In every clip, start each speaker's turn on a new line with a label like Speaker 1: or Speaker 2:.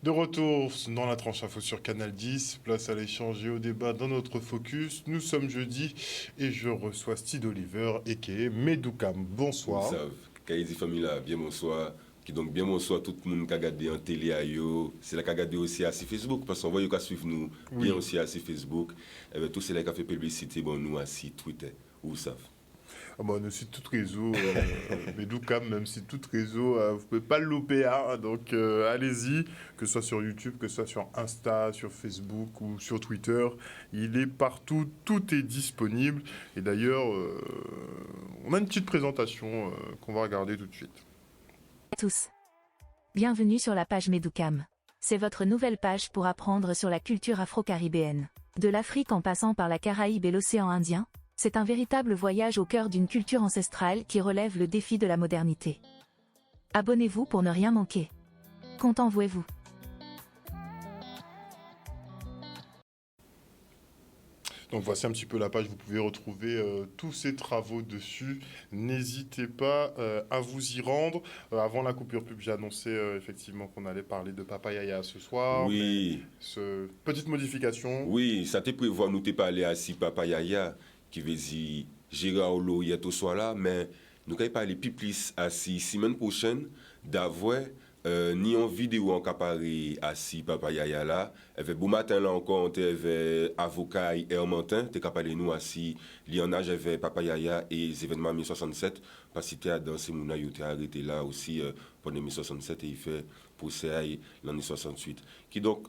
Speaker 1: De retour dans la tranche info sur Canal 10, place à l'échange et au débat dans notre focus. Nous sommes jeudi et je reçois Steve Oliver a.k.a. Medoukam.
Speaker 2: Vous
Speaker 1: Bonsoir.
Speaker 2: savez, Kaïdi Famille là, bien bonsoir. Qui donc bien bonsoir tout le monde qui a regardé en télé à yo. C'est là qui a regardé aussi à Facebook parce qu'on voit qu'à suivre nous bien aussi à Facebook. Et bien, tout c'est là qui a fait publicité bon nous à Twitter. Vous savez.
Speaker 1: Ah bah, nous c'est tout réseau, Medoukam, même si tout réseau, vous pouvez pas le louper, hein, donc allez-y, que ce soit sur YouTube, que ce soit sur Insta, sur Facebook ou sur Twitter, il est partout, tout est disponible. Et d'ailleurs, on a une petite présentation qu'on va regarder tout de suite.
Speaker 3: Tous. Bienvenue sur la page Medoukam. C'est votre nouvelle page pour apprendre sur la culture afro-caribéenne. De l'Afrique en passant par la Caraïbe et l'océan Indien, c'est un véritable voyage au cœur d'une culture ancestrale qui relève le défi de la modernité. Abonnez-vous pour ne rien manquer. Content-vous.
Speaker 1: Donc voici un petit peu la page, vous pouvez retrouver tous ces travaux dessus. N'hésitez pas à vous y rendre. Avant la coupure pub, j'ai annoncé effectivement qu'on allait parler de Papa Yaya ce soir.
Speaker 2: Oui.
Speaker 1: Petite modification.
Speaker 2: Oui, ça te prévoit nous te parler à si Papa Yaya qui veut dire Gérard Olo hier au soir là, mais nous allons parler plus à si semaine prochaine d'avoir ni en vidéo en caparé à si Papa Yaya là. Avec bon matin là encore, on avait avocat et Hermantin, t'es capable nous assis, Lionage avait Papa Yaya et les événements 1067, parce que t'es dans ces mouna, t'es arrêté là aussi pendant 1067 et il fait procès l'année 68. Qui donc,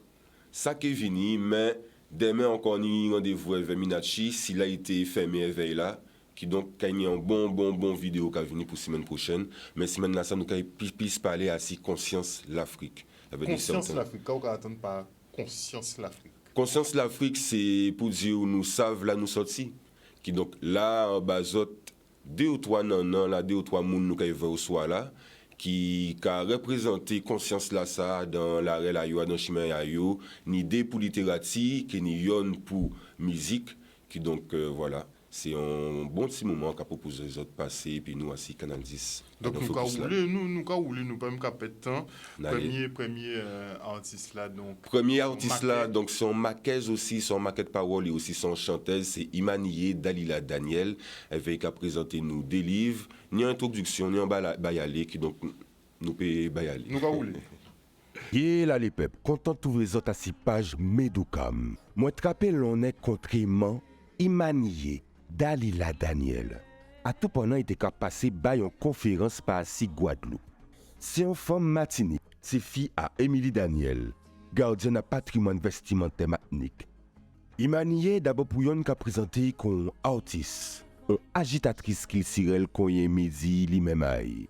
Speaker 2: ça qui est venu, mais demain encore ni rendez-vous avec Minachi, s'il a été fermé éveil là, qui donc gagne un bon vidéo qui va venir pour semaine prochaine. Mais semaine là, ça nous puisse parler à si Conscience l'Afrique.
Speaker 1: Conscience l'Afrique, quand on attend pas Conscience l'Afrique.
Speaker 2: Conscience l'Afrique, c'est pour dire où nous savons là nous sortis. Qui donc là, en bas, deux ou trois moun nous qui au soir là, qui a représenté Conscience là ça dans l'arrêt là yo, dans chemin là yo, ni des pour littérature, ni yon pour musique, qui donc voilà. C'est un bon petit moment qu'a proposé les autres passer, puis nous aussi, Canal 10.
Speaker 1: Donc nous nous pas même qu'à temps. Premier artiste là donc.
Speaker 2: Premier artiste là, donc son maquette aussi, son maquette parole et aussi son chanteuse, c'est Imanié Dalila Daniel. Elle veut qu'à présenter nous des livres, ni introduction, ni en bayalé, qui donc nous peut bayalé.
Speaker 1: Nous rouler.
Speaker 4: Et là les peuples, content de trouver les autres à 6 pages Medoukam. Moi te rappelle on est contrairement Imanié Dalila Daniel. À tout pendant, il était capable de passer par une conférence par si Guadeloupe. C'est une femme matinique, c'est fille à Émilie Daniel, gardienne à patrimoine vestimentaire matinique. Imanié d'abord pour yon qu'a présenté comme artiste, une agitatrice culturelle qu'on y midi lui-même aille.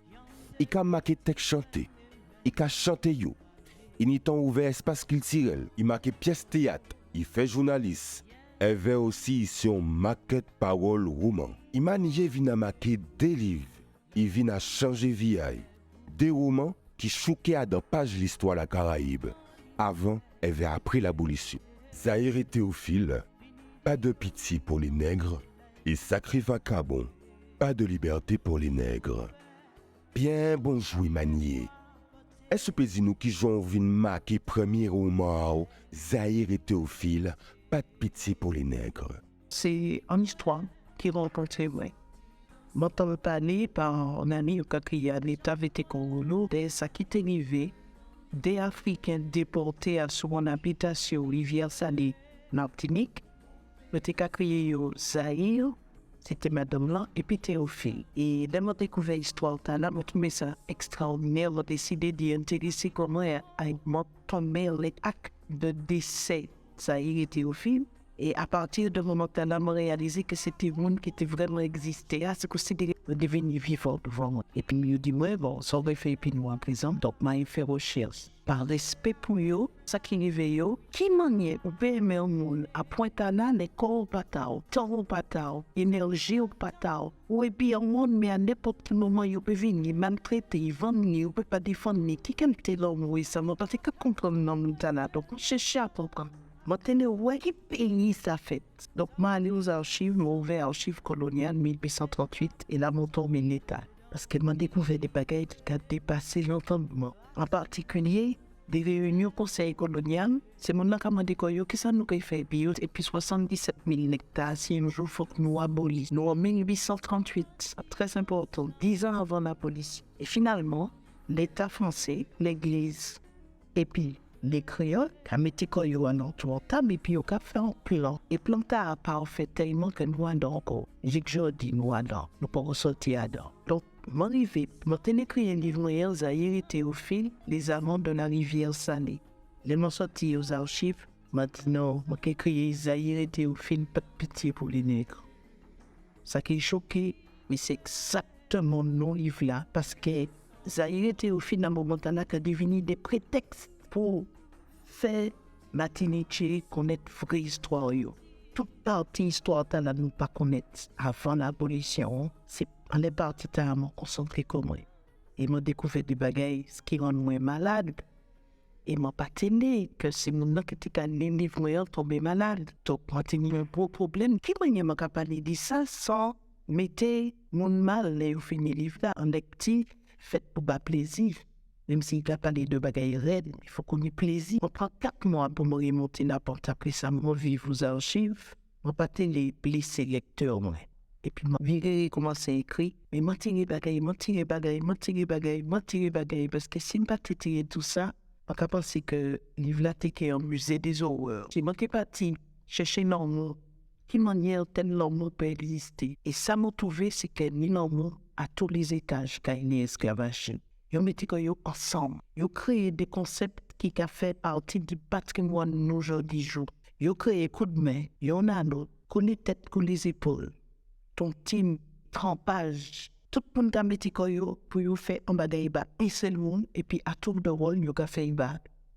Speaker 4: Il a marqué texte chanté, il a chanté yo. Il n'y a ouvert espace culturel, il marqué pièce théâtre, il fait journaliste. Elle veut aussi son maquette parole roman. Imanié vient à marquer des livres. Il vient à changer vie. Des romans qui choquaient à dans page l'histoire de la Caraïbe. Avant et après l'abolition. Zahir et Théophile, pas de pitié pour les nègres. Et Sacré Vacabon, pas de liberté pour les nègres. Bien bonjour Imanié. Est-ce que nous qui jouons vient marquer premier roman Zahir et Théophile, pas de pitié pour les nègres.
Speaker 5: C'est une histoire qui rencontrait moi. M'entends parler par un ami qui a l'État été congolais, des ça qui est arrivé, des Africains déportés à son habitation rivière Salée, Martinique, le a créé Zahir, c'était madame là, et puis Théophile. Et dès que j'ai découvert l'histoire, là, j'ai trouvé ça extraordinaire, j'ai décidé d'y intéresser comment m'a tombé l'acte de décès. Zahir et Théophile. Et à partir de ce moment-là, j'ai réalisé que c'était un monde qui était vraiment existé. C'est considéré devenir vivant devant moi. Et puis, je me dis, bon, ça aurait fait puis nous à présent. Donc, j'ai fait recherche. Par respect pour eux, ça qui arrive eux, qui maniait ou permet au monde à pointer là les corps patao, temps patao, énergie au patao. Ou et puis, au monde, mais à n'importe quel moment, ils peuvent venir maltraiter, vendre, ils ne peuvent pas défendre. Qui quand t'es là, oui, ça m'a pas fait que comprendre dans le temps. Donc, je cherche à comprendre. Maintenant, ouais, quel pays ça fait? Donc, je suis allé aux archives, j'ai ouvert l'archive coloniale 1838 et là, je tombé l'État. Parce qu'elle m'a découvert des bagages qui ont dépassé l'entendement. En particulier, des réunions conseil colonial, c'est mon qui m'a dit que ça nous fait bio et puis 77 000 hectares si un jour faut que nous abolissions. Nous en 1838, c'est très important, 10 ans avant l'abolition. Et finalement, l'État français, l'Église et puis les créoles, qui mis koyo en entour table et puis au fait un plan. Et plan a parfait tellement que nous avons encore. J'ai que dit nous avons, nous pouvons ressortir à dedans. Donc, mon arrivé, mon écrit un livre Zahir et Théophile, les amants de la rivière Salée. Les m'ont sorti aux archives, maintenant, mon écrit Zahir et Théophile, pas de pitié pour les nègres. Ça qui est choqué, mais c'est exactement non livre là, parce que Zahir et Théophile, dans le moment où a devenu des prétextes pour faire Martinique connaître vraie histoire. Toute partie histoire que nous pas connaître avant l'abolition, c'est on est parti tellement concentré comme moi. Et m'a découvert des bagailles qui rend moins malade. Et m'a pas tenu que c'est mon qui était un livre tombé malade. Donc moi tenu un gros problème. Qui m'a capable de ça sans mettre mon mal et au fini livre là en petit fait pour bas plaisir. Même s'il a parlé de bagailles raides, il faut qu'on ait plaisir. On prend 4 mois pour me remonter n'importe après ça, moi vivre aux archives, moi pas les blessés lecteurs, moi. Et puis, moi, virer commencer à écrire, mais moi tirer bagaille, parce que si je ne pas tirer tout ça, je peux penser que le livre là, c'est un musée des horreurs. Si moi qui parti chercher normal, qui manière tel normal peut exister. Et ça m'a trouvé, c'est que les normal à tous les étages, quand il y a esclavage. Ils ont mis ensemble. Ils ont créé des concepts qui ont fait partie du patrimoine de nos aujourd'hui. Ils ont créé coup de main. Ils ont un autre, connaît tête que les épaules. Ton team, trempage. Tout le monde a mis pour faire un bagaille un seul monde. Et puis à tour de rôle, ils ont fait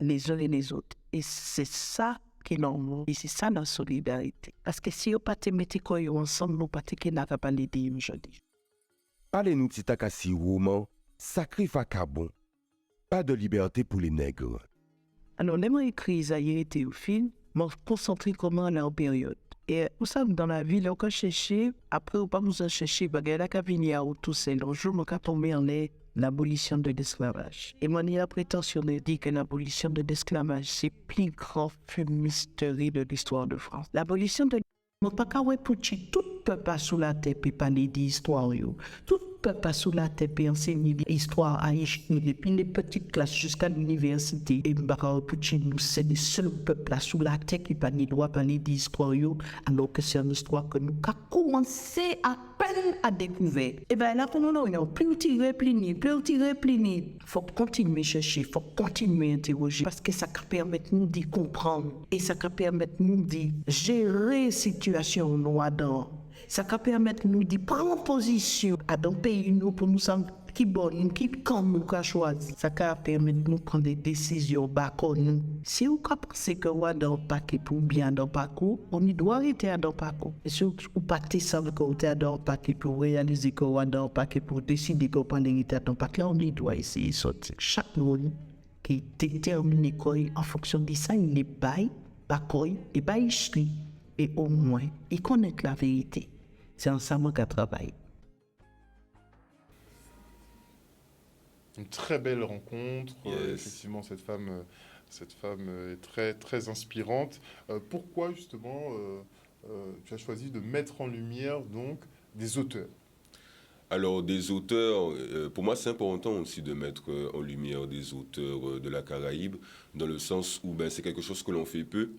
Speaker 5: les uns et les autres. Et c'est ça qui est normal. Et c'est ça la solidarité. Parce que si on ne met pas ensemble, nous ne pouvons pas l'aider aujourd'hui.
Speaker 4: Parlez-nous de Takassi roman. Sacré vagabond, pas de liberté pour les nègres.
Speaker 5: Alors, les mots écrits Zahir et Théophile m'ont concentré comment à leur période. Et vous savez, dans la ville, on peut chercher, après, on peut nous chercher, parce qu'il y a qu'à venir à tout seul. Un jour, on peut tomber en l'abolition de l'esclavage. Et moi, j'ai la prétention de dire que l'abolition de l'esclavage, c'est le plus grand fumisterie de l'histoire de France. L'abolition de l'esclavage, on ne peut pas pour tout peuple sous la tête et parler d'histoire. Tout peuple sous la tête et enseigner l'histoire à l'échelle depuis les petites classes jusqu'à l'université. Et nous, c'est le seul peuple sous la tête qui n'a pas le droit de parler d'histoire, alors que c'est une histoire que nous avons commencé à peine à découvrir. Et bien là, pour nous, on a plus tiré, Il faut continuer à chercher, il faut continuer à interroger, parce que ça permet de nous d'y comprendre et ça permet de nous de gérer la situation noire. Ça permet de nous de prendre position à un pays nous pour nous savoir qui bon, qui quand nous avons choisi. Ça permet de nous prendre des décisions nous. Si vous pensez que vous êtes dans le paquet pour bien dans le parcours, on doit arrêter dans le parcours. Et si vous partez sans que vous êtes dans le paquet pour réaliser que vous êtes dans le paquet pour décider que vous êtes dans le paquet, on doit essayer de sortir. Chaque monde qui détermine en fonction de ça, il est bail, et bail, et au moins, il connaît la vérité. C'est ensemble qu'on travaille.
Speaker 1: Une très belle rencontre.
Speaker 2: Yes.
Speaker 1: Effectivement, cette femme est très, très inspirante. Pourquoi, justement, tu as choisi de mettre en lumière donc, des auteurs?
Speaker 2: Alors, des auteurs, pour moi, c'est important aussi de mettre en lumière des auteurs de la Caraïbe, dans le sens où c'est quelque chose que l'on fait peu.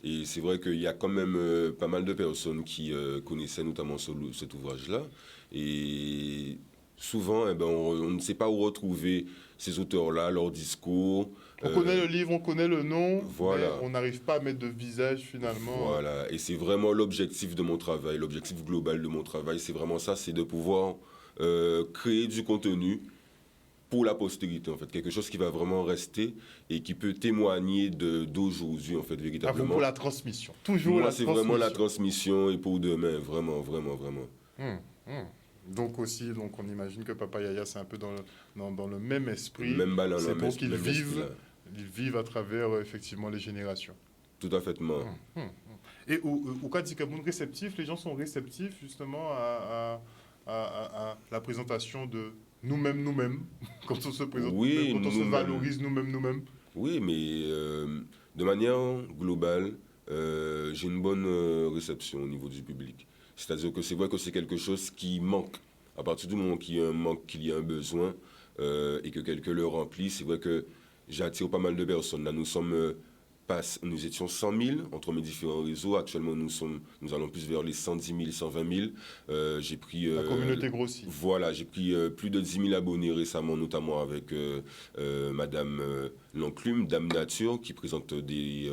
Speaker 2: Et c'est vrai qu'il y a quand même pas mal de personnes qui connaissaient notamment cet ouvrage-là. Et souvent, on ne sait pas où retrouver ces auteurs-là, leurs discours.
Speaker 1: On connaît le livre, on connaît le nom,
Speaker 2: voilà.
Speaker 1: Mais on n'arrive pas à mettre de visage finalement.
Speaker 2: Voilà, et c'est vraiment l'objectif de mon travail, l'objectif global de mon travail, c'est vraiment ça, c'est de pouvoir créer du contenu pour la postérité, en fait, quelque chose qui va vraiment rester et qui peut témoigner d'aujourd'hui, en fait, véritablement.
Speaker 1: Pour la transmission, toujours
Speaker 2: moi,
Speaker 1: la
Speaker 2: c'est
Speaker 1: transmission.
Speaker 2: vraiment la transmission et pour demain, vraiment, vraiment, vraiment.
Speaker 1: Donc aussi, on imagine que Papa Yaya, c'est un peu dans le même esprit.
Speaker 2: Même balan,
Speaker 1: c'est pour qu'ils
Speaker 2: ils
Speaker 1: vivent à travers, effectivement, les générations.
Speaker 2: Tout à fait.
Speaker 1: Et au cas du Cameroun réceptif, les gens sont réceptifs, justement, à la présentation de nous-mêmes, quand on se présente,
Speaker 2: oui,
Speaker 1: quand on se valorise nous-mêmes.
Speaker 2: Oui, mais de manière globale, j'ai une bonne réception au niveau du public. C'est-à-dire que c'est vrai que c'est quelque chose qui manque. À partir du moment qu'il y a un manque, qu'il y a un besoin et que quelqu'un le remplit, c'est vrai que j'attire pas mal de personnes. Là, nous étions 100 000 entre mes différents réseaux. Actuellement, nous allons plus vers les 110 000, 120 000. J'ai pris...
Speaker 1: La communauté grossit.
Speaker 2: Voilà, j'ai pris plus de 10 000 abonnés récemment, notamment avec Madame L'Enclume, Dame Nature, qui présente des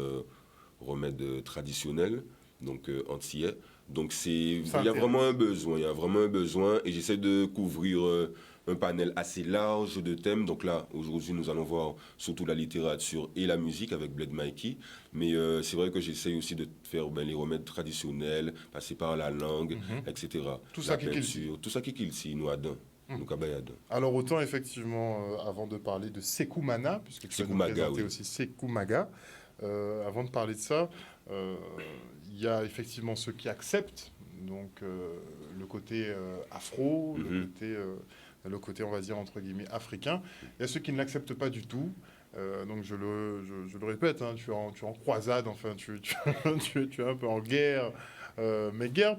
Speaker 2: remèdes traditionnels, donc antillais. Donc il y a vraiment un besoin, et j'essaie de couvrir un panel assez large de thèmes. Donc là, aujourd'hui, nous allons voir surtout la littérature et la musique avec Bled Mikey, mais c'est vrai que j'essaie aussi de faire les remèdes traditionnels, passer par la langue, etc.
Speaker 1: Tout ça qui
Speaker 2: tout ça qui kilsi, nous adon.
Speaker 1: Alors autant effectivement, avant de parler de Sekou Mana, puisque tu vas nous présenter aussi Sekou Maga, avant de parler de ça, il y a effectivement ceux qui acceptent donc le côté afro, le côté on va dire entre guillemets africain. Il y a ceux qui ne l'acceptent pas du tout. Donc je le répète, hein, tu es en croisade, enfin tu es un peu en guerre, mais guerre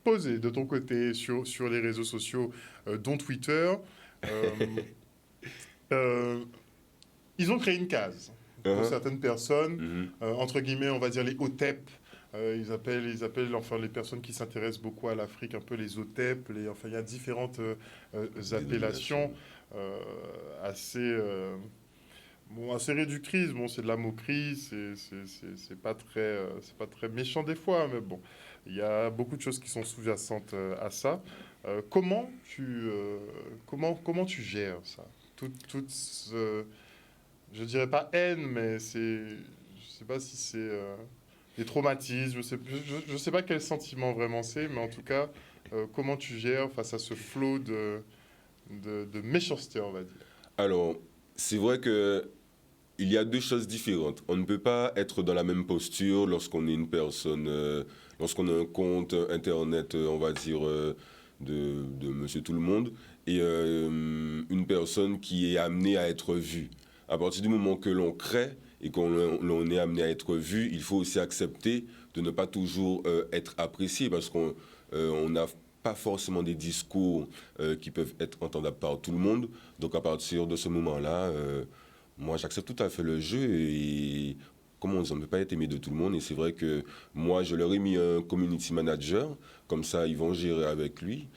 Speaker 1: posée de ton côté sur les réseaux sociaux, dont Twitter. Ils ont créé une case pour certaines personnes, entre guillemets, on va dire les OTEP. Ils appellent enfin les personnes qui s'intéressent beaucoup à l'Afrique un peu les OTEP. Enfin, il y a différentes appellations assez réductrices. Bon, c'est de la moquerie, c'est pas très méchant des fois, mais bon, il y a beaucoup de choses qui sont sous-jacentes à ça. Comment tu gères ça? Je dirais pas haine, mais je sais pas si c'est des traumatismes, je sais pas quel sentiment vraiment c'est, mais en tout cas, comment tu gères face à ce flot de méchanceté, on va dire?
Speaker 2: Alors, c'est vrai que il y a deux choses différentes. On ne peut pas être dans la même posture lorsqu'on est une personne, lorsqu'on a un compte internet, on va dire, de Monsieur Tout-le-Monde, et une personne qui est amenée à être vue. À partir du moment que l'on crée et qu'on est amené à être vu, il faut aussi accepter de ne pas toujours être apprécié parce qu'on n'a pas forcément des discours qui peuvent être entendables par tout le monde. Donc à partir de ce moment-là, moi j'accepte tout à fait le jeu et comment on dit, on ne peut pas être aimé de tout le monde. Et c'est vrai que moi je leur ai mis un community manager, comme ça ils vont gérer avec lui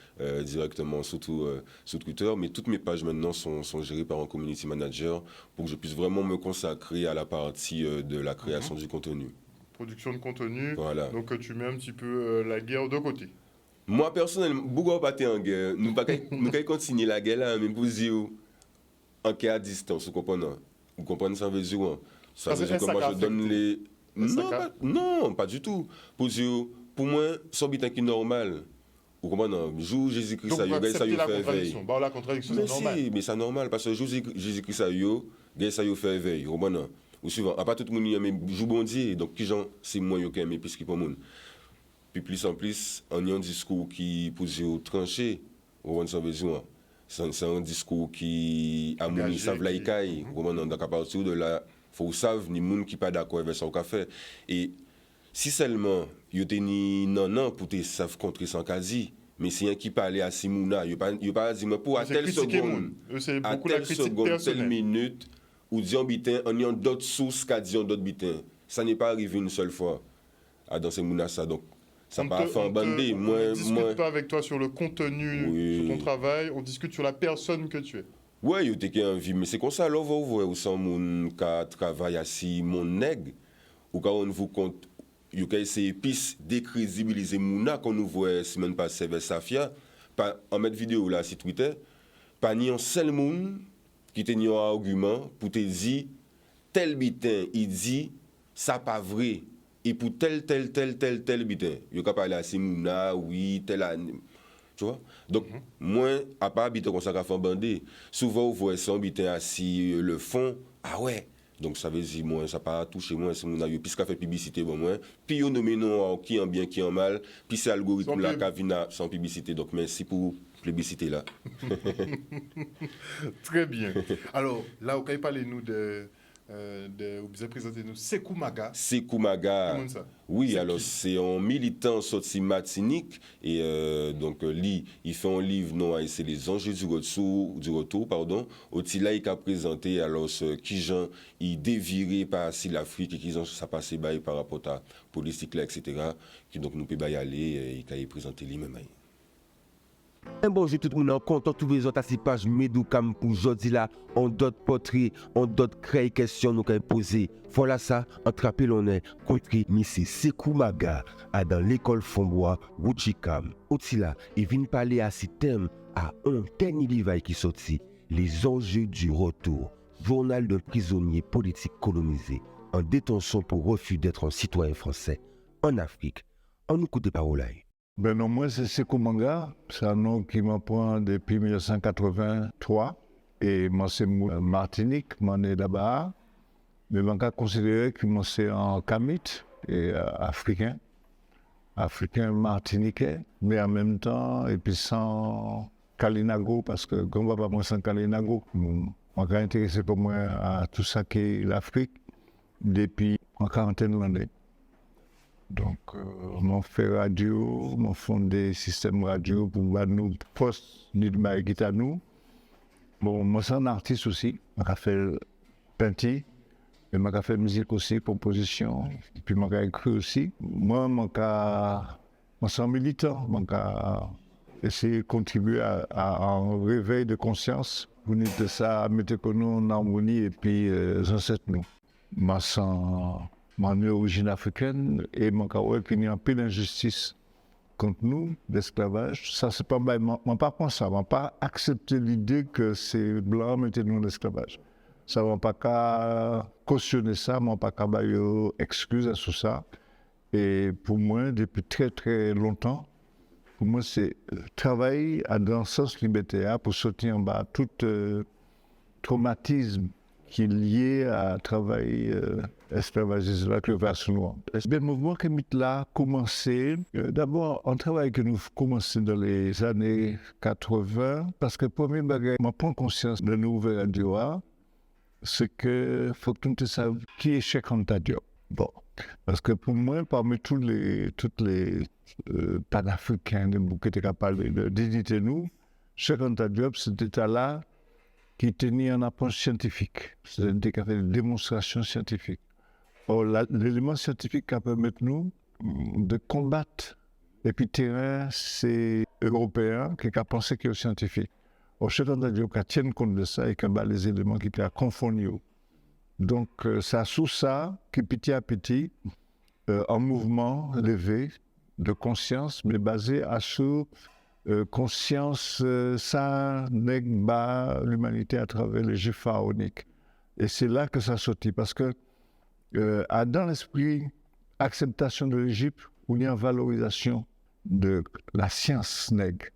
Speaker 2: directement, surtout sur Twitter. Mais toutes mes pages maintenant sont gérées par un community manager pour que je puisse vraiment me consacrer à la partie de la création du contenu.
Speaker 1: Production de contenu,
Speaker 2: voilà.
Speaker 1: Donc tu mets un petit peu la guerre de côté.
Speaker 2: Moi personnellement, beaucoup pas en guerre. Nous pouvons continuer la guerre là, mais pour dire en guerre à distance, vous comprenez? Vous comprenez ça veut dire quoi? Ça veut dire que moi je donne les... Non, pas du tout. Pour moi, c'est un bitin qui est normal. Vous comprenez? Jour Jésus-Christ, ça y est, ça y fait veille.
Speaker 1: Bon, la contradiction, c'est normal.
Speaker 2: Mais c'est normal, parce que jour Jésus-Christ, ça y est, fait veille. Vous comprenez? Ou suivant, à part tout le monde, il y a jour bon Dieu, donc qui gens, c'est moi qui aime plus qu'il pour monde. Puis plus en plus, on y a un discours qui pose tranché. Vous comprenez ça veut dire? C'est un discours qui harmonise sa vlaïkaï. Vous comprenez? Donc à partir de là, faut savoir ni monde qui pas d'accord avec ça au café. Et si seulement yo teni non pour te savent contrer sans quasi, mais c'est un qui parle à Simouna, yo pas dire moi pour à telle seconde, telle minute ou dire bitin on y a d'autres sources qu'a dit d'autres bitins. Ça n'est pas arrivé une seule fois à dans ces mouna ça, donc ça pas fait en bandé.
Speaker 1: On ne discute pas avec toi sur le contenu, sur ton travail, on discute sur la personne que tu es.
Speaker 2: Ouais, yo te qui envie, mais c'est comme ça alors vous voyez où sans mon ka travail assis mon nègre ou quand on vous compte yo ka essayer piste décrédibiliser mouna qu'on nous voit semaine passée vers Safia pas en mettre vidéo là sur Twitter pas ni un seul monde qui te ni un argument pour te dire tel bitin il dit ça pas vrai et pour tel bitin yo ka parler à Mouna oui tel tu vois? Donc, moi, à part habiter comme ça, qu'à faire bander, souvent, vous voyez ça, habiter assis le fond, ah ouais. Donc, ça veut dire, moi, ça pas touché moi, c'est mon avis, puisqu'à fait publicité, bon, moi. Puis, on nomme non, qui en bien, qui en mal, puis c'est l'algorithme là, qui vient sans publicité. Donc, merci pour publicité là.
Speaker 1: Très bien. Alors, là, vous pouvez parler nous Vous avez présenté nous Sekou Maga.
Speaker 2: Sekou Maga.
Speaker 1: Comment ça?
Speaker 2: Oui,
Speaker 1: C'est
Speaker 2: alors
Speaker 1: qui?
Speaker 2: c'est un militant sorti Martinique et donc lui, il fait un livre non c'est les enjeux du retour pardon. Aussi là il a présenté alors ce qui gens il déviré par si l'Afrique et qui gens ça passait par rapport à politique là etc. Qui donc nous peut y aller et il a présenté lui-même.
Speaker 4: Un bonjour tout le monde, content tous les autres à ces pages Medukam pour aujourd'hui là, on d'autres portraits, on d'autres créer questions nous qu'à poser. Voilà ça, attrapé l'on est contre M. Sekou Maga à dans l'école Fonbois Rouchikam. Aussi là, il vient parler à ces thèmes à un dernier livre qui sorti, les enjeux du retour, journal d'un prisonnier politique colonisé en détention pour refus d'être un citoyen français en Afrique. On écoute des paroles là.
Speaker 6: Ben non, moi c'est Sekou Maga, c'est un nom qui m'apprend depuis 1983 et moi c'est Martinique, moi né là-bas, mais je suis considéré que moi c'est un Kamite et africain martiniquais, mais en même temps et puis sans Kalinago parce que comme on va pas sans Kalinago, je suis intéressé pour moi à tout ça qui est l'Afrique depuis une quarantaine d'années. Donc, mon fait radio, mon fondé système radio pour nous poste ni de marquer à nous. Bon, moi c'est un artiste aussi, je fait peinture, mais je fait musique aussi, composition, et puis je écrit aussi. Moi, je suis un militant, je essayer de contribuer à un réveil de conscience. Vous dites de ça, mettez nous en harmonie et puis les ancêtres nous. Moi, mon origine africaine et mon caractère qu'il y a un peu d'injustice contre nous, l'esclavage. Ça, c'est pas mal. Je ne pas penser ça. Je ne pas accepter l'idée que ces blancs mettaient nous en esclavage. Ça ne va pas qu'à cautionner ça, je ne pas qu'à excuse à tout ça. Et pour moi, depuis très très longtemps, pour moi, c'est travailler dans le sens libertaire pour sortir en bas tout traumatisme qui est lié à travailler esclavagisme là que le vers noir. Le mouvement que là a commencé, d'abord un travail que nous commençons dans les années 80, parce que premier bagage, je prends conscience de nouvelle radio, c'est que faut que tu saches qui est Cheikh Anta Diop. Bon, parce que pour moi, parmi toutes les panafricains qui étaient capables de dignité nous, Cheikh Anta Diop, cet là qui tenait une approche scientifique, c'est-à-dire qui a fait des démonstrations scientifiques. Or, l'élément scientifique qui permet nous de combattre les terrain, c'est européen qui a pensé qu'il est scientifique. Or, Cheikh Anta Diop qui tient compte de ça et qui a les éléments qui étaient confondus. Donc, c'est sous ça que petit à petit, un mouvement levé de conscience, mais basé sur conscience, ça nègre bas l'humanité à travers les jeux pharaoniques. Et c'est là que ça sortit, parce que dans l'esprit, acceptation de l'Égypte, où il y a une valorisation de la science nègre.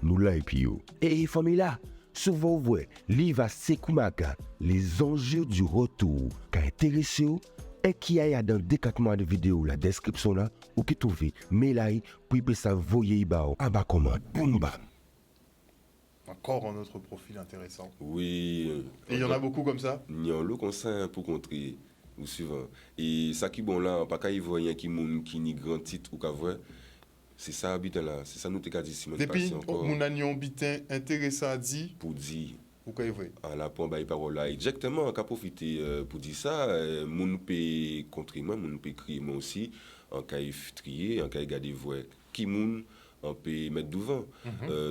Speaker 4: Nous là et puis yo. Et famille là, souvent vous voyez, livre à Sekou Maga, les enjeux du retour, qui intéresse vous, et qui a dans le décattement de vidéo, la description là, ou qui trouve, mais là, puis ça voyez bao, à bas commande, boum bam.
Speaker 1: Encore un autre profil intéressant.
Speaker 2: Oui.
Speaker 1: Et il y en a beaucoup comme ça?
Speaker 2: Il y en a comme ça pour contrer, ou suivant. Et ça qui bon là, pas qu'à y voir qui ni grand titre ou qu'à voir, c'est ça habitant là, c'est ça nous t'ai dit si
Speaker 1: depuis mon agnon bitin intéressant à dire
Speaker 2: pour dire
Speaker 1: ou quoi vrai
Speaker 2: à la point bail parole là exactement qu'a profiter pour dire ça mon peut contrer moi mon peut crier moi aussi en cas trier en cas garder voir qui moun on peut mettre devant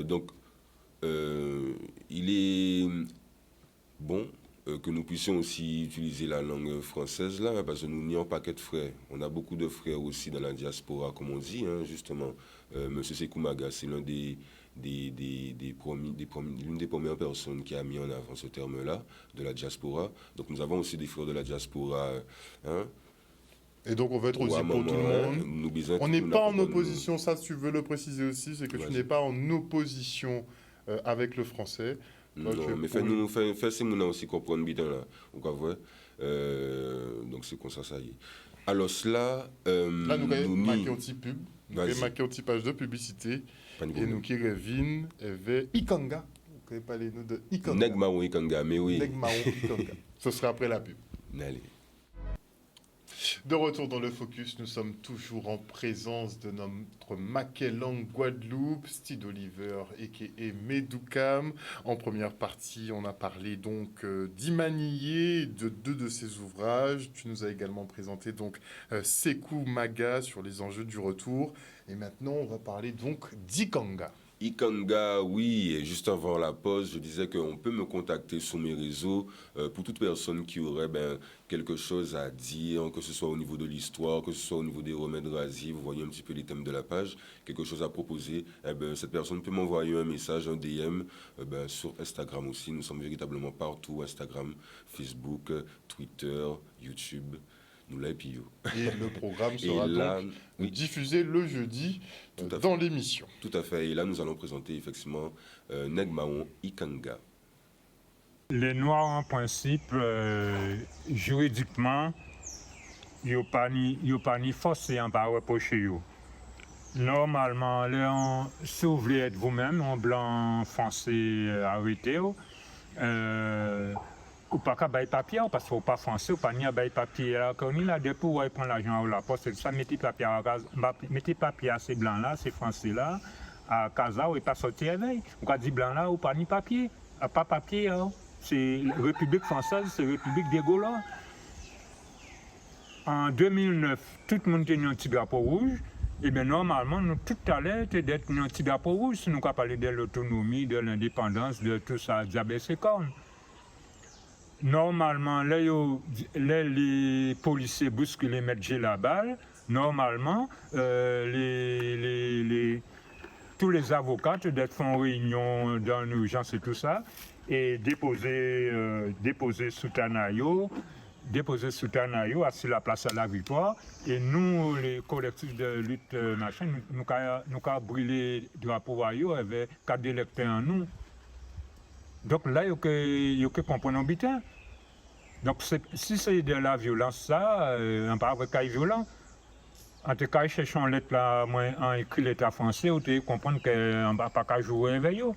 Speaker 2: donc il est bon que nous puissions aussi utiliser la langue française là, parce que nous n'y avons pas que de frères. On a beaucoup de frères aussi dans la diaspora, comme on dit, hein, justement. Monsieur Sekou Maga, c'est l'une des premières personnes qui a mis en avant ce terme-là, de la diaspora. Donc nous avons aussi des frères de la diaspora. Hein,
Speaker 1: et donc on veut être aussi pour tout le monde. On n'est pas en opposition, ça tu veux le préciser aussi, c'est que tu n'es pas en opposition avec le français.
Speaker 2: Non, mais fais ces mots aussi comprendre bien là, on va voir. Donc c'est comme ça, ça y est. Alors cela,
Speaker 1: là nous avons marqué un petit pub, nous avons marqué un petit page de publicité, et nous qui reviennent vers Ikanga. Vous pouvez parler nous de Ikanga.
Speaker 2: Neg Marou Ikanga, mais oui.
Speaker 1: Neg Marou Ikanga. Ce sera après la pub.
Speaker 2: Allez.
Speaker 1: De retour dans le Focus, nous sommes toujours en présence de notre Maquelang Guadeloupe, Steve Oliver a.k.a. Medoukam. En première partie, on a parlé donc d'Imanié, de 2 de ses ouvrages. Tu nous as également présenté donc Sekou Maga sur les enjeux du retour. Et maintenant, on va parler donc d'Ikanga.
Speaker 2: Ikanga, oui, et juste avant la pause, je disais qu'on peut me contacter sur mes réseaux pour toute personne qui aurait quelque chose à dire, que ce soit au niveau de l'histoire, que ce soit au niveau des remèdes rasés, vous voyez un petit peu les thèmes de la page, quelque chose à proposer, cette personne peut m'envoyer un message, un DM sur Instagram aussi. Nous sommes véritablement partout, Instagram, Facebook, Twitter, YouTube. Nous là, et puis
Speaker 1: Et le programme sera donc diffusé le jeudi dans l'émission.
Speaker 2: Tout à fait. Et là, nous allons présenter effectivement Negmaon Ikanga.
Speaker 7: Les Noirs, en principe, juridiquement, ils n'ont pas ni forcé en pas reprocher. Normalement, si vous voulez être vous-même, en blanc français arrêté, ou pas qu'à bailler papier, parce qu'il ne faut pas français, ou pas ni à bailler papier. Alors, quand on est là, depuis où il prend l'argent à la poste, ça, mettez papier à ces blancs-là, ces français-là, à Casa, ou il pas sorti avec. Ou dit blanc-là, ou pas ni papier. Pas papier, hein. C'est la République française, c'est la République des Gaulois. En 2009, tout le monde tenait un petit drapeau rouge. Et bien normalement, nous tout à l'heure, d'être un petit drapeau rouge, si nous parlons de l'autonomie, de l'indépendance, de tout ça, diable et cornes. Normalement, là, les policiers bousculent et mettent la balle. Normalement, tous les avocats font réunion dans l'urgence et tout ça, et déposer soutanayo assis la place à la victoire. Et nous, les collectifs de lutte machin, nous avons brûlé le drapeau avec 4 électeurs en nous. Donc là, il y a que comprendre bien. Donc si c'est de la violence, ça, on ne parle pas de violent. En tout cas, cherchons lettre là, moi, en écrit l'État français, vous devez comprendre qu'on ne va pas jouer avec eux.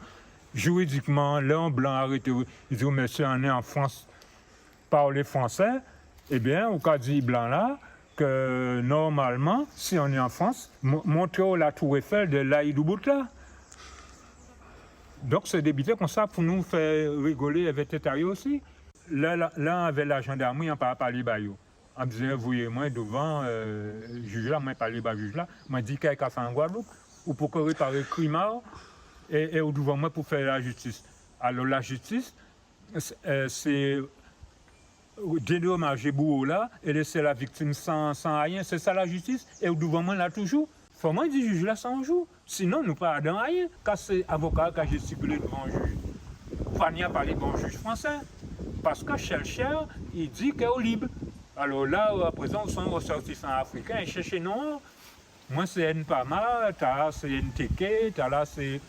Speaker 7: Juridiquement, l'un blanc arrêté, ils disent, monsieur, on est en France, parler français, eh bien, au cas dit blanc là, que normalement, si on est en France, montrez la tour Eiffel de l'Aïdouboutla. Donc, c'est débité comme ça pour nous faire rigoler avec les aussi. Là, avec la gendarmerie, on ne parle pas les baillots. On me disait, vous et moi, devant le juge là, moi, parler le juge là, moi, dit qu'il y a fait en Guadeloupe, ou pour réparer le crime, et devant moi pour faire la justice. Alors, la justice, c'est dédommager Bourreau là, et laisser la victime sans rien. C'est ça la justice, et devant moi, là, toujours. Faut moi, dit juge là, 100 jours. Sinon, nous pas dans rien, car c'est avocat qui a gesticulé devant le juge. Pas n'y a parlé devant le juge français. Parce que Cher, il dit qu'il est libre. Alors là, à présent, ils sont ressortissants africains et cherchent non. Moi, c'est Npama, là, c'est Nteke, là, c'est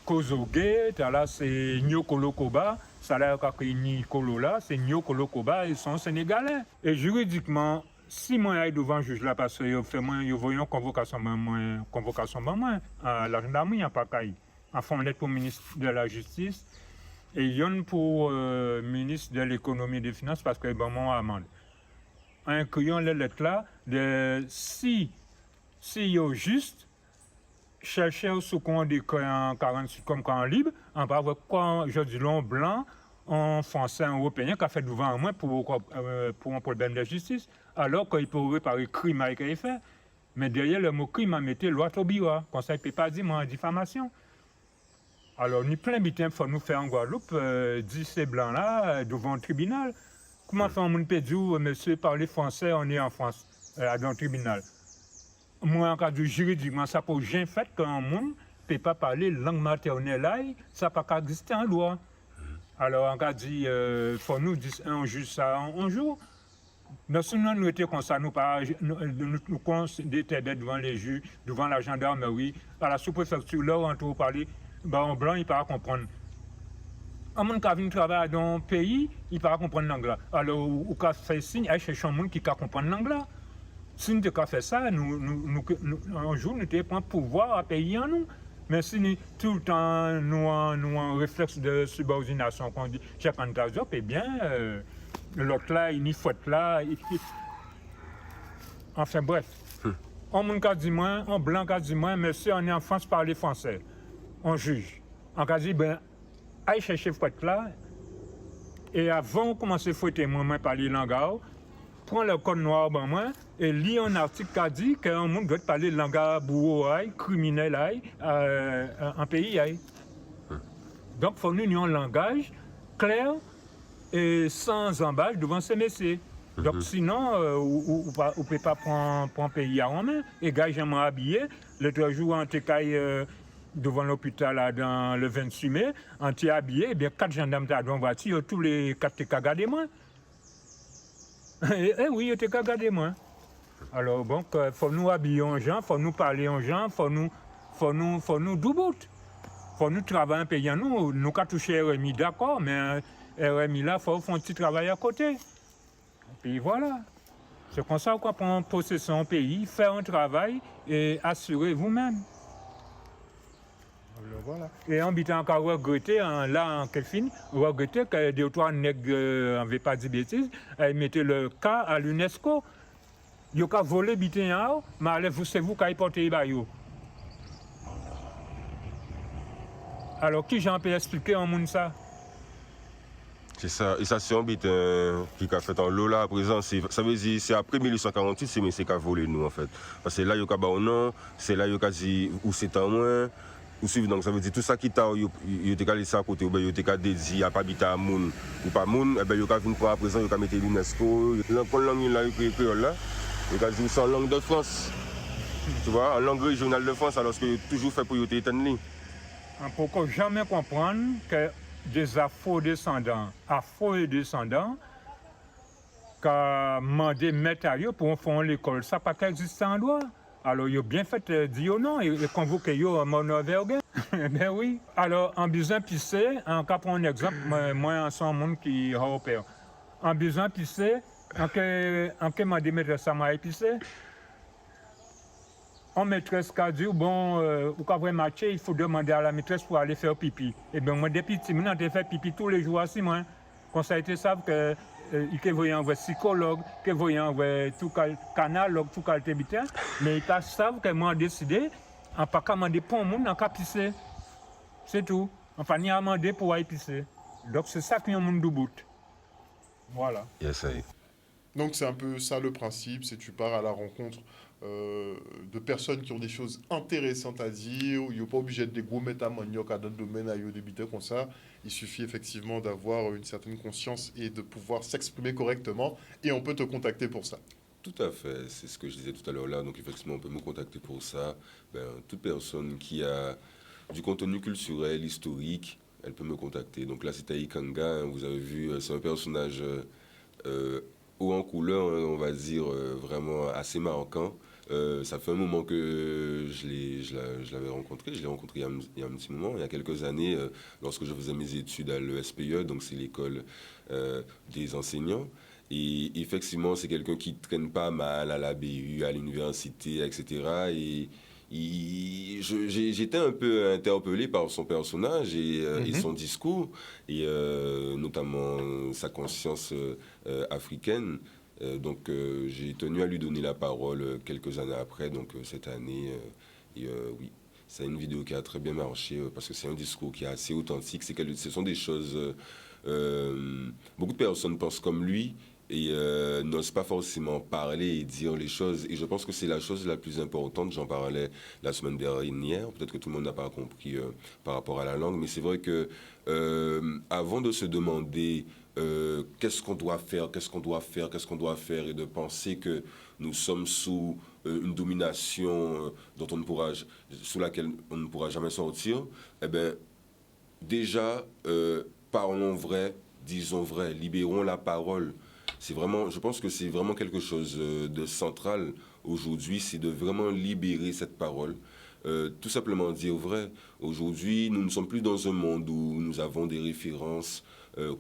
Speaker 7: Kozoge, là, c'est Nyokolokoba. Ça là, quand il là, c'est Nyokolokoba, ils sont sénégalais. Et juridiquement, si moi, je suis devant le juge là, parce que je vois une convocation, à la gendarmerie, en Pakaï, en fond, lettre pour le ministre de la Justice. Et il y a pour le ministre de l'économie et des finances parce qu'il y a une amende. En criant les lettres là, si il y a juste, chercher sous compte des en 48 comme quand libre, on va avoir quoi, je dis long blanc, en français, en européen, qui a fait devant moi pour un problème de justice, alors qu'il peut réparer le crime qu'il a fait. Mais derrière le mot crime, on mettait loi Tobiwa. Comme ça, il ne peut pas dire moi en diffamation. Alors, nous plein de temps pour nous faire en Guadeloupe, dit ces blancs-là, devant le tribunal. Comment faire un peut dire, monsieur, parler français, on est en France, dans le tribunal. Moi, en cas de juridiquement, ça peut rien fait qu'un monde ne peut pas parler langue maternelle, là, ça n'a pas exister en loi. Alors, en cas de, faut nous dire un juge ça un jour. Nous, nous étions comme ça, nous étions devant les juges, devant la gendarmerie, à la sous-préfecture, là, on peut parler. En blanc, il ne peut pas comprendre. Un monde qui a venu travailler dans un pays, il ne peut pas comprendre l'anglais. Alors, ou qui fait signe, il cherche un monde qui peut comprendre l'anglais. Si nous avons fait ça, un jour, nous avons un pouvoir à payer en nous. Mais si tout le temps, nous avons un réflexe de subordination qu'on dit chacun de ta job, eh bien, l'autre là, il n'y fouette là. Enfin bref. On monde qui dit moi, on blanc qui dit moi, monsieur, on est en France, parler français. On juge. On dit, ben, aille chercher fouette là. Et avant de commencer à fouetter moi parler langage, prends le code noir ben moi et lis un article qui dit qu'un monde doit parler langage bourreau, criminel en pays. Donc il faut nous un langage clair et sans embâche devant ces messieurs. Donc sinon, on ne peut pas prendre un pays en main. Et gars, j'aime habillé. L'autre jour, on était devant l'hôpital dans le 28 mai, on était habillé. Et bien, 4 gendarmes étaient dans la voiture, tous les 4 étaient regardés moi. Oui, ils étaient regardés moi. Alors, bon, il faut nous habiller en gens, il faut nous parler en gens, il faut nous doubout. Il faut nous travailler un pays en nous. Nous, quand toucher RMI, d'accord, mais RMI là, il faut faire un petit travail à côté. Puis voilà. C'est comme ça qu'on prend possession du pays, faire un travail et assurer vous-même. Alors, voilà. Et on peut encore regretter, là, en Kelfin, regretter que deux ou trois nègres n'avaient pas dit bêtises, ils mettaient le cas à l'UNESCO. Ils ont volé bitin, mais c'est vous qui avez porté les baillots. Alors, qui j'en peux expliquer en monde ça?
Speaker 2: C'est ça, et ça c'est un bit qui a fait en l'eau là à présent, ça veut dire c'est après 1848 c'est mais c'est qu'a volé nous en fait. Parce que là il y a un nom, c'est là il y a dit où c'est en moins, ou suivre donc ça veut dire tout ça qui t'a il était calé ça à côté ou bien il était dédié à pas habiter à moun ou pas moun, et ben il y a venir pour à présent il y a mettre l'UNESCO, la langue là créole là, il y a dit c'est en langue de France. Tu vois, en langue régionale de France alors que toujours fait pour y être étendu.
Speaker 7: On ne peut jamais comprendre que des afro-descendants qui ont demandé mettre à eux pour faire l'école. Ça n'a pas existé en droit. Alors, ils ont bien fait dire non et convoquer eux en monovergue. Ben oui. Alors, en besoin de pisser, en cas pour un exemple, moi, en son monde qui est européen. En besoin de pisser, en cas m'a dit mettre ça m'a épicé. En maîtresse qui a dit, bon, ou quand vous matcher, il faut demander à la maîtresse pour aller faire pipi. Et bien, moi, depuis petit, je fais pipi tous les jours aussi, moi. Quand ça a été ça, que il voyait un psychologue, que voyait un tout canalogue, tout caltébitain, mais ils savent que moi, décidé, en pas commander pour le monde, en cas pisser. C'est tout. Enfin, ni à demander pour aller pisser. Donc, c'est ça qui est un monde de bout. Voilà.
Speaker 2: Yes,
Speaker 1: Donc, c'est un peu ça le principe, c'est tu pars à la rencontre de personnes qui ont des choses intéressantes à dire, il n'y a pas obligé d'être des gros métamaniaques à d'autres domaines, à débiter comme ça. Il suffit effectivement d'avoir une certaine conscience et de pouvoir s'exprimer correctement et on peut te contacter pour ça.
Speaker 2: Tout à fait, c'est ce que je disais tout à l'heure là, donc effectivement on peut me contacter pour ça. Toute personne qui a du contenu culturel, historique, elle peut me contacter. Donc là c'était Ikanga, vous avez vu, c'est un personnage haut en couleur, on va dire, vraiment assez marquant. Ça fait un moment que je l'avais rencontré. Je l'ai rencontré il y a un petit moment, il y a quelques années, lorsque je faisais mes études à l'ESPE, donc c'est l'école des enseignants. Et effectivement, c'est quelqu'un qui ne traîne pas mal à la BU, à l'université, etc. Et j'étais un peu interpellé par son personnage et son discours, et notamment sa conscience africaine. Donc j'ai tenu à lui donner la parole quelques années après, donc cette année. Oui, c'est une vidéo qui a très bien marché parce que c'est un discours qui est assez authentique. Ce sont des choses... beaucoup de personnes pensent comme lui et n'osent pas forcément parler et dire les choses. Et je pense que c'est la chose la plus importante. J'en parlais la semaine dernière. Peut-être que tout le monde n'a pas compris par rapport à la langue. Mais c'est vrai que avant de se demander qu'est-ce qu'on doit faire, et de penser que nous sommes sous une domination sous laquelle on ne pourra jamais sortir, eh bien, déjà, parlons vrai, disons vrai, libérons la parole. Je pense que c'est vraiment quelque chose de central aujourd'hui, c'est de vraiment libérer cette parole. Tout simplement dire vrai. Aujourd'hui, nous ne sommes plus dans un monde où nous avons des références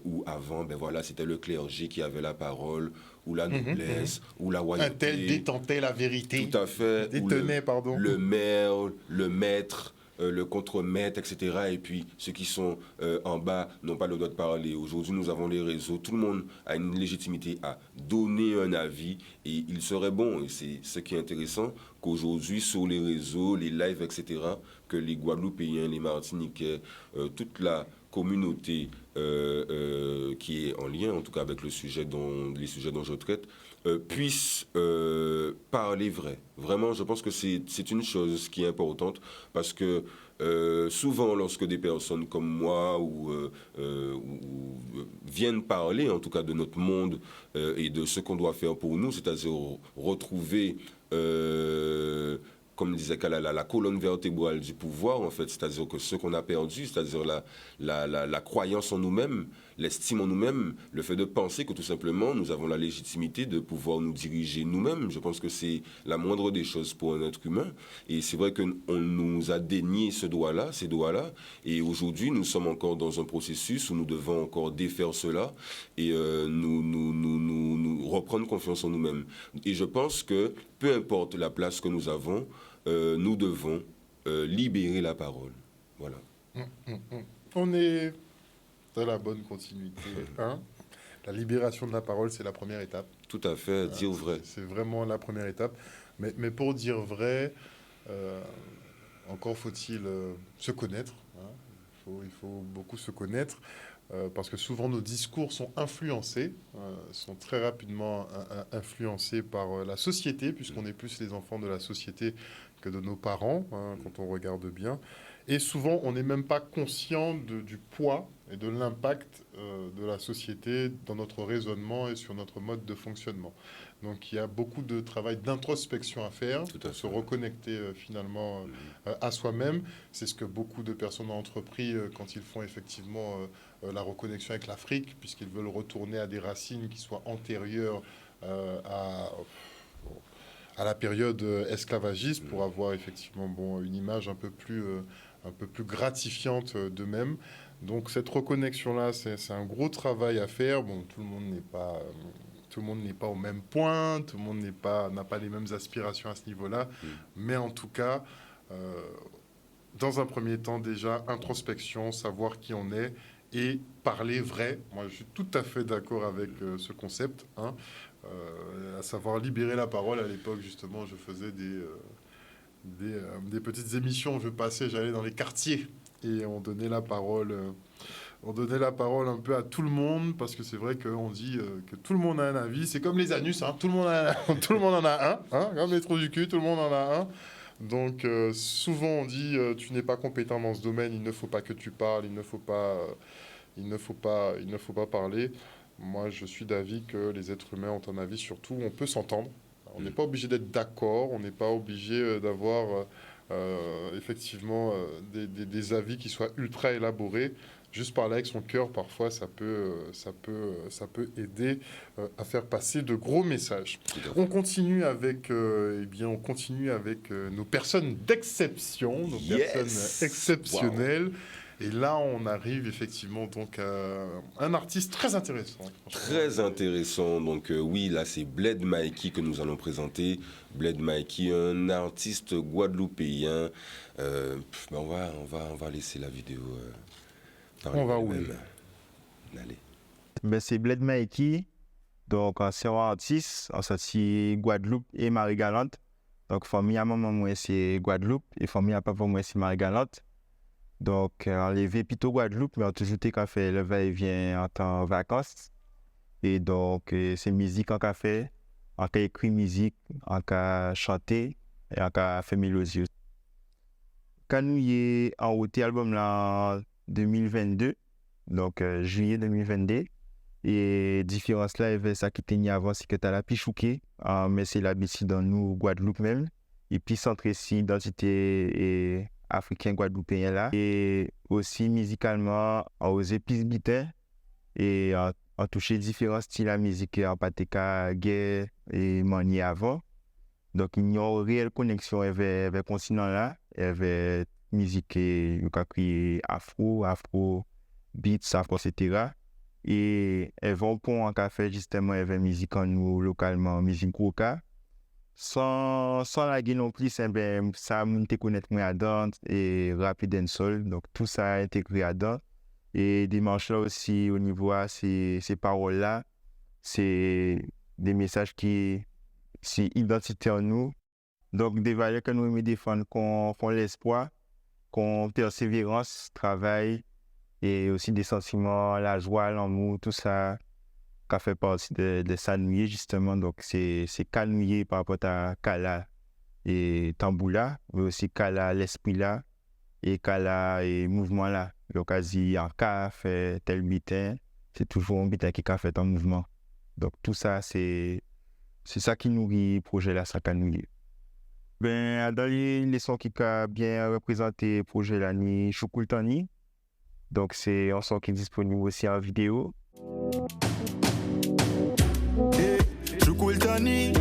Speaker 2: où avant, c'était le clergé qui avait la parole, ou la noblesse, ou la royauté.
Speaker 1: Un tel détentait la vérité.
Speaker 2: Tout à fait.
Speaker 1: Détenait, pardon.
Speaker 2: Le maire, le maître, le contremaître, etc. Et puis ceux qui sont en bas n'ont pas le droit de parler. Aujourd'hui, nous avons les réseaux. Tout le monde a une légitimité à donner un avis et il serait bon, et c'est ce qui est intéressant, qu'aujourd'hui, sur les réseaux, les lives, etc., que les Guadeloupéens, les Martiniquais, toute la communauté qui est en lien, en tout cas avec les sujets dont je traite, puissent parler vrai. Vraiment, je pense que c'est une chose qui est importante parce que souvent, lorsque des personnes comme moi viennent parler, en tout cas de notre monde et de ce qu'on doit faire pour nous, c'est-à-dire retrouver comme disait Kala, la colonne vertébrale du pouvoir, en fait, c'est-à-dire que ce qu'on a perdu, c'est-à-dire la croyance en nous-mêmes, l'estime en nous-mêmes, le fait de penser que tout simplement, nous avons la légitimité de pouvoir nous diriger nous-mêmes. Je pense que c'est la moindre des choses pour un être humain. Et c'est vrai qu'on nous a dénié ces doigts-là. Et aujourd'hui, nous sommes encore dans un processus où nous devons encore défaire cela et nous reprendre confiance en nous-mêmes. Et je pense que, peu importe la place que nous avons, nous devons libérer la parole. Voilà.
Speaker 1: On est dans la bonne continuité. Hein. La libération de la parole, c'est la première étape.
Speaker 2: Tout à fait, dire vrai.
Speaker 1: C'est vraiment la première étape. Mais pour dire vrai, encore faut-il se connaître. Hein. Il faut beaucoup se connaître. Parce que souvent nos discours sont influencés, sont très rapidement influencés par la société, puisqu'on est plus les enfants de la société que de nos parents, hein, quand on regarde bien. Et souvent, on n'est même pas conscient du poids et de l'impact de la société dans notre raisonnement et sur notre mode de fonctionnement. Donc il y a beaucoup de travail d'introspection à faire, pour se reconnecter finalement à soi-même. C'est ce que beaucoup de personnes ont entrepris quand ils font effectivement la reconnexion avec l'Afrique, puisqu'ils veulent retourner à des racines qui soient antérieures à la période esclavagiste, pour avoir effectivement une image un peu plus gratifiante d'eux-mêmes. Donc cette reconnexion-là, c'est un gros travail à faire. Bon, tout le monde n'est pas au même point, tout le monde n'a pas les mêmes aspirations à ce niveau-là, mais en tout cas, dans un premier temps déjà, introspection, savoir qui on est et parler vrai. Moi, je suis tout à fait d'accord avec ce concept, hein, à savoir libérer la parole. À l'époque, justement, je faisais des petites émissions, j'allais dans les quartiers et on donnait la parole un peu à tout le monde, parce que c'est vrai qu'on dit que tout le monde a un avis. C'est comme les anus, hein, tout le monde en a un, hein, comme les trous du cul, tout le monde en a un. Donc souvent on dit tu n'es pas compétent dans ce domaine, il ne faut pas que tu parles, il ne faut pas parler. Moi je suis d'avis que les êtres humains ont un avis sur tout, on peut s'entendre. On n'est pas obligé d'être d'accord, on n'est pas obligé d'avoir effectivement des avis qui soient ultra élaborés. Juste parler avec son cœur, parfois, ça peut aider à faire passer de gros messages. On continue avec, nos personnes d'exception, nos personnes exceptionnelles. Wow. Et là, on arrive effectivement donc à un artiste très intéressant.
Speaker 2: Très intéressant. Donc oui, là, c'est Bled Mikey que nous allons présenter. Bled Mikey, un artiste guadeloupéen. On va laisser la vidéo...
Speaker 1: on va où
Speaker 2: Allez.
Speaker 8: C'est Bled Mikey, donc c'est un artiste, en sorti Guadeloupe et Marie-Galante. Donc famille à maman moi c'est Guadeloupe et famille à papa moi c'est Marie-Galante. Donc on levé plutôt Guadeloupe, mais on toujours été qu'à faire le va-et-vient en temps vacances. Et donc c'est musique en café, on a écrit musique, on a chanté et on a fait mélodie. Quand nous y en route album là 2022, donc juillet 2022, et différence là, il y avait ça qui était avant, c'est que tu as la pichouké, mais c'est l'habitude dans nous, Guadeloupe même, et puis centré si identité africaine guadeloupéen là, et aussi musicalement, on osé plus biter, et on touché différents styles à musique, en patéka, gay et manier avant. Donc il y a une réelle connexion avec le continent là, avec musique qui a créé afro beats, afro, etc. Et elles vont pour un café justement avec musique en nous localement, musique Goka. Sans la non plus, eh ben, ça m'a te connaître moi dedans et rapid and soul. Donc tout ça intégré dedans. Et dimanche là aussi, au niveau de ces paroles-là, c'est des messages qui sont identité en nous. Donc des valeurs que nous aimons défendre, qu'on l'espoir, qu'on persévérance, travail, et aussi des sentiments, la joie, l'amour, tout ça, qui fait partie de s'ennuyer justement. Donc c'est calmer par rapport à Kala et Tamboula, mais aussi Kala l'esprit là, et Kala et mouvement là. L'occasion en cas fait tel bitin, c'est toujours un bitin qui a fait un mouvement. Donc tout ça, c'est ça qui nourrit le projet là, ça qui nourrit. Ben, dans les leçons qui a bien représenté le projet là, ni Choukoultani. Donc c'est un son qui est disponible aussi en vidéo.
Speaker 9: Choukoultani,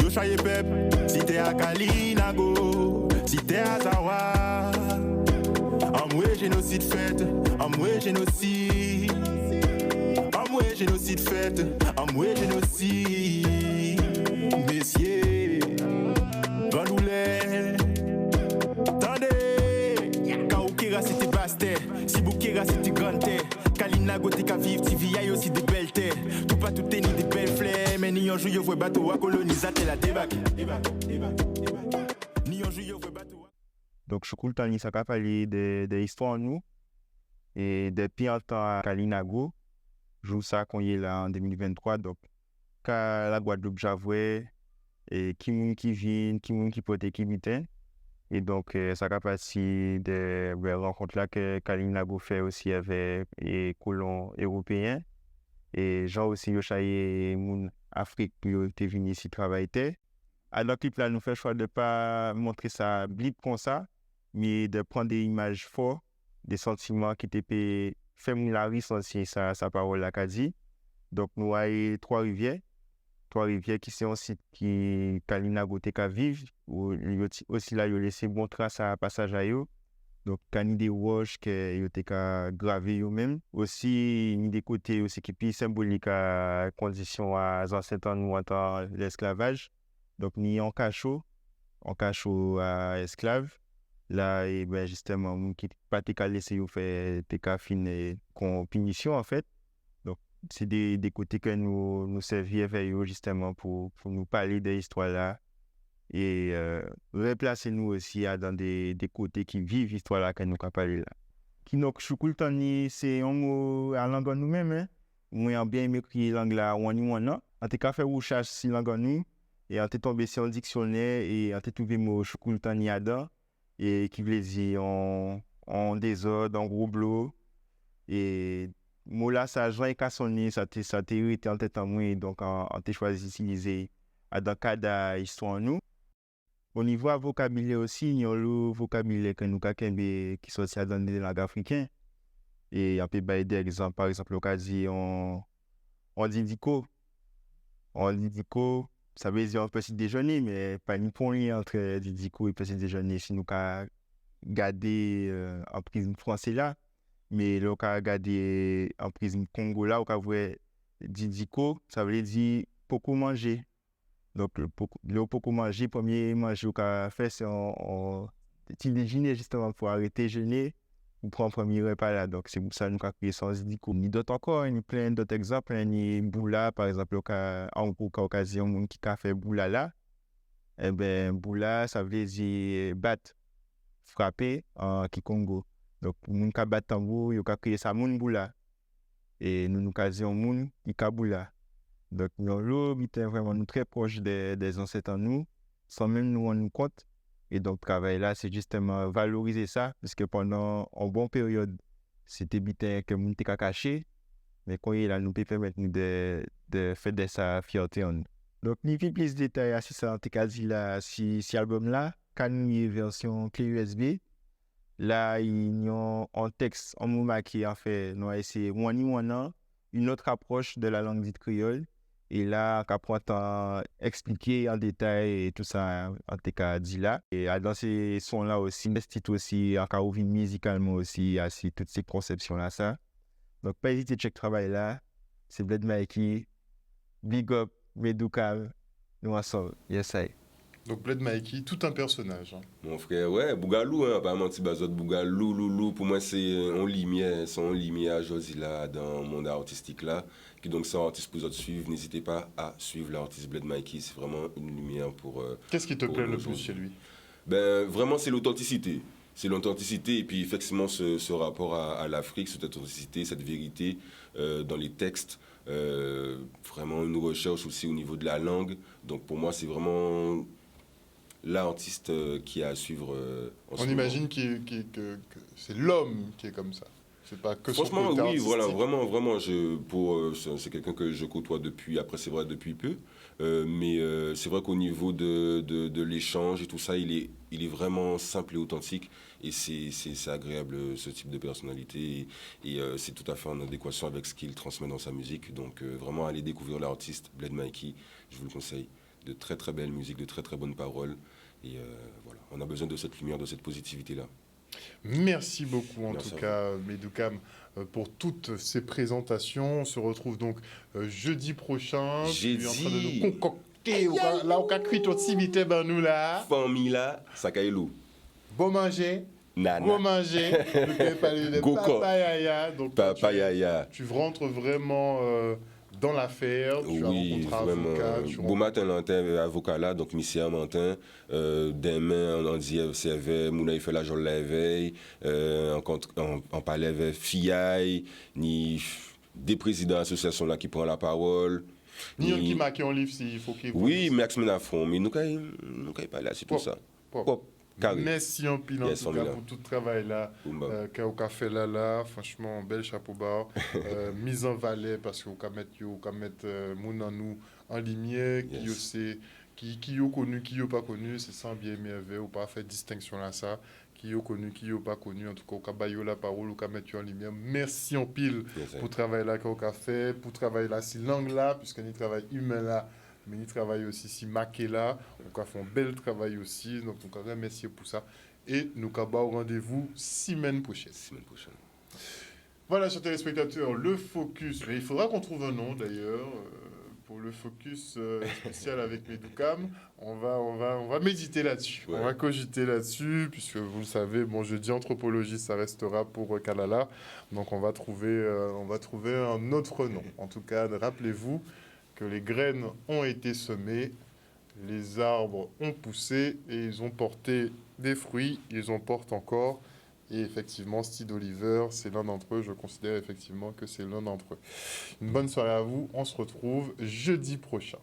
Speaker 9: yo chaye pep, si t'es à Kalinago, si t'es à Zawa, amoué génocide fait, amoué génocide, amoué génocide fait, amoué génocide, messieurs, Gandoulet, tendez, Kaoukira c'était Basté, Siboukira c'était Grande Terre. Kalinago t'es qu'à vivre, Tivia y aussi des belles terres. Tout pas tout est ni des belles fleurs. Mais ni un jour yo voit bateau à colonisateur la débac. Ni un jour yo voit bateau.
Speaker 8: Donc Choukoultani ça a parlé de histoires nous. Et depuis un temps à Kalinago, joue ça qu'on y est là en 2023. Donc quand la Guadeloupe j'avoue et qui vient, qui porte qui mitin. Et donc, ça fait partie des rencontres là que Kalinago fait aussi avec les colons européens. Et gens aussi, yo chaye moun Afrique, qui étaient venus ici travailler. Alors, clip là, nous fait choix de ne pas montrer ça blip comme ça, mais de prendre des images fortes, des sentiments qui étaient fait moun la ressentir sa parole là qu'a dit. Donc, nous avons Trois-Rivières qui c'est un site qui Kalinago te ka vivre ou aussi là yo laissé bon trace à passage à yo. Donc kan des roches que yo te ka gravé yo même aussi ni des côtés aussi qui puis symbolique à condition à ancien temps nous en temps l'esclavage. Donc ni en cachot à esclave là et ben justement qui pas te ka laisser yo faire te ka fin con punition en fait. C'est des côtés que nous servions avec eux justement pour nous parler de l'histoire là et replacer nous aussi dans des côtés qui vivent l'histoire là que nous avons parlé là. Kinok Choukoultani, c'est un mot à langue nous-mêmes. Hein? Moi, j'ai bien aimé écrire langue là, on a fait recherche sur langue nous et on est tombé sur un dictionnaire et on a trouvé le mot Choukoultani dedans et qui veut dire en désordre, en gros bleu et mot là ça joint qu'à sonner ça t'est irrité en tête en moi donc on t'a choisi d'utiliser dans cadre histoire nous au niveau vocabulaire aussi il y a le vocabulaire que nous qui sorti dans les langues africaines et on peut bailler des exemples par exemple au cas dit on dit dico ça veut dire un petit déjeuner mais pas ni pour rien entre dico et petit déjeuner si nous ka garder en prisme français là. Mais là, on a regardé en prisme Congo, là, on a vu Didiko, ça veut dire beaucoup manger. Donc, le beaucoup manger, premier manger qu'on a fait, c'est un petit déjeuner justement pour arrêter de jeûner ou prendre un premier repas là. Donc, c'est pour ça que nous avons créé sans Didiko. Il y a d'autres encore, il y a plein d'autres exemples. Il y a Boula, par exemple, en occasion, qui a fait Boula là. Eh bien, Boula, ça veut dire battre, frapper en Kikongo. Donc, nous avons battu tambour, nous avons créé ça moun boula. Et nous avons moun qui kaboula. Donc, nous sommes vraiment très proches des ancêtres en nous, sans même nous rendre compte. Et donc, le travail là, c'est justement valoriser ça, parce que pendant une bonne période, c'était bitin que nous avons caché. Mais quand il est là, nous peut permettre de faire de sa fierté en nous. Donc, nous avons plus de détails à ça, si album là, quand nous avons version clé USB. Là, il y a un texte en mouvement qui a fait, nous avons essayé une autre approche de la langue dite créole. Et là, on apprend expliquer en détail et tout ça, en tout cas, dit là. Et dans ces sons-là aussi, c'est aussi, en ouvrir musicalement aussi, à toutes ces conceptions-là, ça. Donc, pas hésiter de checker le travail là. C'est Bled Mikey. Big up, Medukam, nous ensemble. Yes, I.
Speaker 1: Donc Bled Mikey, tout un personnage. Hein.
Speaker 2: Mon frère, ouais, Bougalou, hein, pas menti, Bazot, Bougalou, Loulou, pour moi c'est un lumière, son lumière, Josila, dans le monde artistique là, qui donc sont artistes pour autres suivre, n'hésitez pas à suivre l'artiste Bled Mikey, c'est vraiment une lumière pour...
Speaker 1: Qu'est-ce qui te
Speaker 2: pour
Speaker 1: plaît le
Speaker 2: nos
Speaker 1: plus
Speaker 2: jours.
Speaker 1: chez lui?
Speaker 2: Ben, vraiment, c'est l'authenticité. C'est l'authenticité et puis effectivement ce rapport à l'Afrique, cette authenticité, cette vérité dans les textes. Vraiment une recherche aussi au niveau de la langue. Donc pour moi, c'est vraiment l'artiste qui a à suivre en ce
Speaker 1: On
Speaker 2: moment.
Speaker 1: imagine que c'est l'homme qui est comme ça. C'est pas que son
Speaker 2: Franchement,
Speaker 1: côté
Speaker 2: oui,
Speaker 1: artistique.
Speaker 2: voilà, vraiment, c'est quelqu'un que je côtoie depuis, après c'est vrai depuis peu, mais c'est vrai qu'au niveau de l'échange et tout ça, il est vraiment simple et authentique, et c'est agréable ce type de personnalité, et c'est tout à fait en adéquation avec ce qu'il transmet dans sa musique, donc vraiment aller découvrir l'artiste Bled Mikey, je vous le conseille, de très très belles musiques, de très très bonnes paroles, et voilà, on a besoin de cette lumière, de cette positivité-là.
Speaker 1: Merci beaucoup en
Speaker 2: Merci
Speaker 1: tout
Speaker 2: à
Speaker 1: cas Medukam pour toutes ces présentations. On se retrouve donc jeudi prochain. Tu es en train de nous concocter. Là, on a cuit ton timité ben nous là.
Speaker 2: Famille là, Sakaelo.
Speaker 1: Bon manger.
Speaker 2: Nana.
Speaker 1: Bon manger. Nous avons parlé de
Speaker 2: Goko.
Speaker 1: papayaya. Donc toi,
Speaker 2: Papayaya.
Speaker 1: tu rentres vraiment dans l'affaire. Tu
Speaker 2: Oui,
Speaker 1: as rencontré
Speaker 2: vraiment.
Speaker 1: avocat.
Speaker 2: Bon matin, l'antenne, avocat là, donc Monsieur Amantin, demain, on dit CV, Mouna, il fait la journée la veille, on parlait avec FIAI, ni des présidents d'association là qui prennent la parole.
Speaker 1: Ni un qui marque un livre s'il faut qu'il
Speaker 2: Oui, Max Menafon, mais nous, nous, pas là, c'est tout ça. Pop. Carré.
Speaker 1: Merci en pile en
Speaker 2: Yes,
Speaker 1: tout cas pour tout le travail là qu'a fait là, franchement bel chapeau bas, mise en valeur parce qu'on peut mettre moun en nous en lumière qui yo sait qui yo connu qui yo pas connu, c'est sans bien merveille ou pas faire distinction là ça qui yo connu qui yo pas connu, en tout cas on peut bailler la parole ou peut mettre en lumière. Merci en pile pour le travail là qu'on a fait, pour travailler là si langue là puisqu'on y travail humain là. Mais il travaille aussi si maqué là, on a fait un bel travail aussi, donc on a remercié pour ça. Et nous avons au rendez-vous semaine prochaine. Voilà, chers téléspectateurs, le focus. Mais il faudra qu'on trouve un nom d'ailleurs pour le focus spécial avec Medukam. On va méditer là-dessus. Ouais. On va cogiter là-dessus, puisque vous le savez, bon, jeudi anthropologie, ça restera pour Kalala. Donc on va trouver un autre nom. En tout cas, rappelez-vous que les graines ont été semées, les arbres ont poussé et ils ont porté des fruits, ils en portent encore. Et effectivement, Steve Oliver, c'est l'un d'entre eux. Je considère effectivement que c'est l'un d'entre eux. Une bonne soirée à vous. On se retrouve jeudi prochain.